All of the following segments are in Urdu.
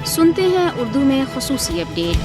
سنتے ہیں اردو میں خصوصی اپڈیٹ۔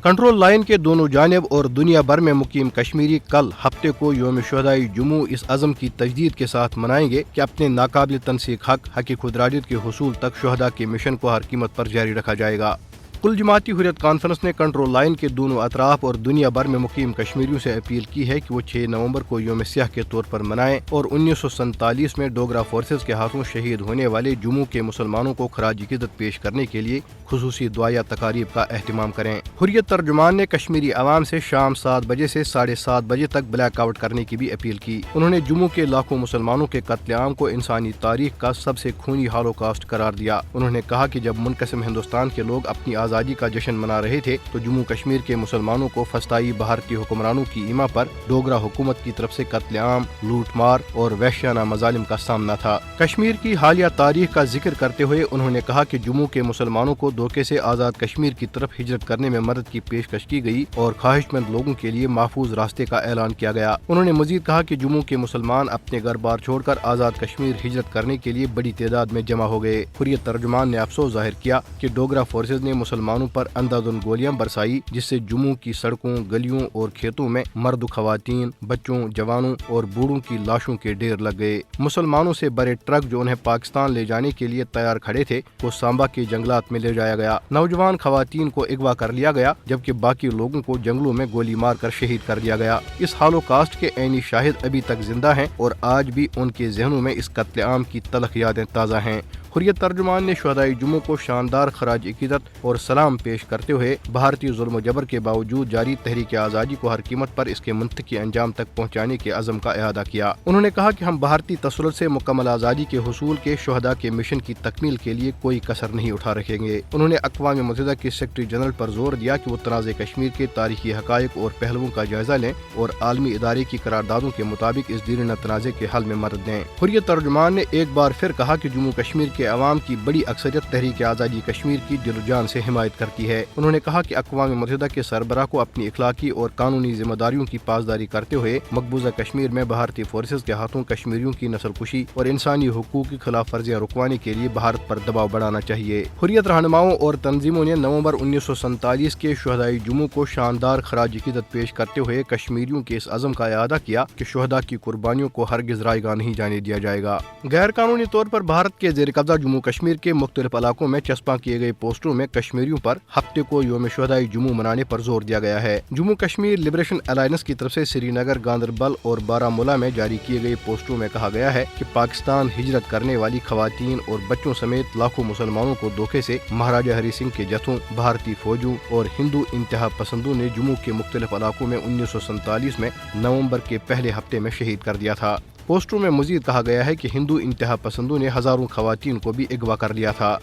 کنٹرول لائن کے دونوں جانب اور دنیا بھر میں مقیم کشمیری کل ہفتے کو یوم شہدائے جموں اس عزم کی تجدید کے ساتھ منائیں گے کہ اپنے ناقابل تنسیق حق خود ارادیت کے حصول تک شہداء کے مشن کو ہر قیمت پر جاری رکھا جائے گا۔ کل جماعتی حریت کانفرنس نے کنٹرول لائن کے دونوں اطراف اور دنیا بھر میں مقیم کشمیریوں سے اپیل کی ہے کہ وہ 6 نومبر کو یوم سیاہ کے طور پر منائیں اور 1947 میں ڈوگرا فورسز کے ہاتھوں شہید ہونے والے جموں کے مسلمانوں کو خراج عقیدت پیش کرنے کے لیے خصوصی دعائیہ تقاریب کا اہتمام کریں۔ حریت ترجمان نے کشمیری عوام سے شام 7 بجے سے 7:30 بجے تک بلیک آؤٹ کرنے کی بھی اپیل کی۔ انہوں نے جموں کے لاکھوں مسلمانوں کے قتل عام کو انسانی تاریخ کا سب سے خونی ہالوکاسٹ قرار دیا۔ انہوں نے کہا کہ جب منقسم ہندوستان کے لوگ اپنی آزادی کا جشن منا رہے تھے تو جموں کشمیر کے مسلمانوں کو فسطائی بھارتی حکمرانوں کی ایما پر ڈوگرا حکومت کی طرف سے قتل عام، لوٹ مار اور وحشیانہ مظالم کا سامنا تھا۔ کشمیر کی حالیہ تاریخ کا ذکر کرتے ہوئے انہوں نے کہا کہ جموں کے مسلمانوں کو دھوکے سے آزاد کشمیر کی طرف ہجرت کرنے میں مدد کی پیشکش کی گئی اور خواہش مند لوگوں کے لیے محفوظ راستے کا اعلان کیا گیا۔ انہوں نے مزید کہا کہ جموں کے مسلمان اپنے گھر بار چھوڑ کر آزاد کشمیر ہجرت کرنے کے لیے بڑی تعداد میں جمع ہو گئے۔ حریت ترجمان نے افسوس ظاہر کیا کہ ڈوگرا فورسز نے مسلمانوں پر اندھادھند گولیاں برسائی جس سے جموں کی سڑکوں، گلیوں اور کھیتوں میں مرد و خواتین، بچوں، جوانوں اور بوڑھوں کی لاشوں کے ڈھیر لگ گئے۔ مسلمانوں سے بڑے ٹرک جو انہیں پاکستان لے جانے کے لیے تیار کھڑے تھے کو سامبا کے جنگلات میں لے جایا گیا۔ نوجوان خواتین کو اغوا کر لیا گیا جبکہ باقی لوگوں کو جنگلوں میں گولی مار کر شہید کر دیا گیا۔ اس ہالوکاسٹ کے عینی شاہد ابھی تک زندہ ہیں اور آج بھی ان کے ذہنوں میں اس قتل عام کی تلخ یادیں تازہ ہیں۔ حریت ترجمان نے شہدائے جموں کو شاندار خراج عقیدت اور سلام پیش کرتے ہوئے بھارتی ظلم و جبر کے باوجود جاری تحریک آزادی کو ہر قیمت پر اس کے منطقی انجام تک پہنچانے کے عزم کا اعادہ کیا۔ انہوں نے کہا کہ ہم بھارتی تسلط سے مکمل آزادی کے حصول کے شہداء کے مشن کی تکمیل کے لیے کوئی کسر نہیں اٹھا رکھیں گے۔ انہوں نے اقوام متحدہ کے سیکرٹری جنرل پر زور دیا کہ وہ تنازع کشمیر کے تاریخی حقائق اور پہلوؤں کا جائزہ لیں اور عالمی ادارے کی قراردادوں کے مطابق اس دیرینہ تنازع کے حل میں مدد دیں۔ حریت ترجمان نے ایک بار پھر کہا کہ جموں کشمیر کے عوام کی بڑی اکثریت تحریک آزادی کشمیر کی دل و جان سے حمایت کرتی ہے۔ انہوں نے کہا کہ اقوام متحدہ کے سربراہ کو اپنی اخلاقی اور قانونی ذمہ داریوں کی پاسداری کرتے ہوئے مقبوضہ کشمیر میں بھارتی فورسز کے ہاتھوں کشمیریوں کی نسل کشی اور انسانی حقوق کی خلاف ورزیاں رکوانے کے لیے بھارت پر دباؤ بڑھانا چاہیے۔ حریت رہنماؤں اور تنظیموں نے نومبر 1947 کے شہدائے جموں کو شاندار خراج عقیدت پیش کرتے ہوئے کشمیریوں کے اس عزم کا اعادہ کیا کہ شہداء کی قربانیوں کو ہرگز رائے گاہ نہیں جانے دیا جائے گا۔ غیر قانونی طور پر بھارت کے زیر قبضہ جموں کشمیر کے مختلف علاقوں میں چسپاں کیے گئے پوسٹروں میں کشمیریوں پر ہفتے کو یوم شہدائے جموں منانے پر زور دیا گیا ہے۔ جموں کشمیر لبریشن الائنس کی طرف سے سری نگر، گاندربل اور بارہمولہ میں جاری کیے گئے پوسٹروں میں کہا گیا ہے کہ پاکستان ہجرت کرنے والی خواتین اور بچوں سمیت لاکھوں مسلمانوں کو دھوکے سے مہاراجہ ہری سنگھ کے جتھوں، بھارتی فوجوں اور ہندو انتہا پسندوں نے جموں کے مختلف علاقوں میں 1947 میں نومبر کے پہلے ہفتے میں شہید کر دیا تھا۔ پوسٹروں میں مزید کہا گیا ہے کہ ہندو انتہا پسندوں نے ہزاروں خواتین کو بھی اغوا کر لیا تھا۔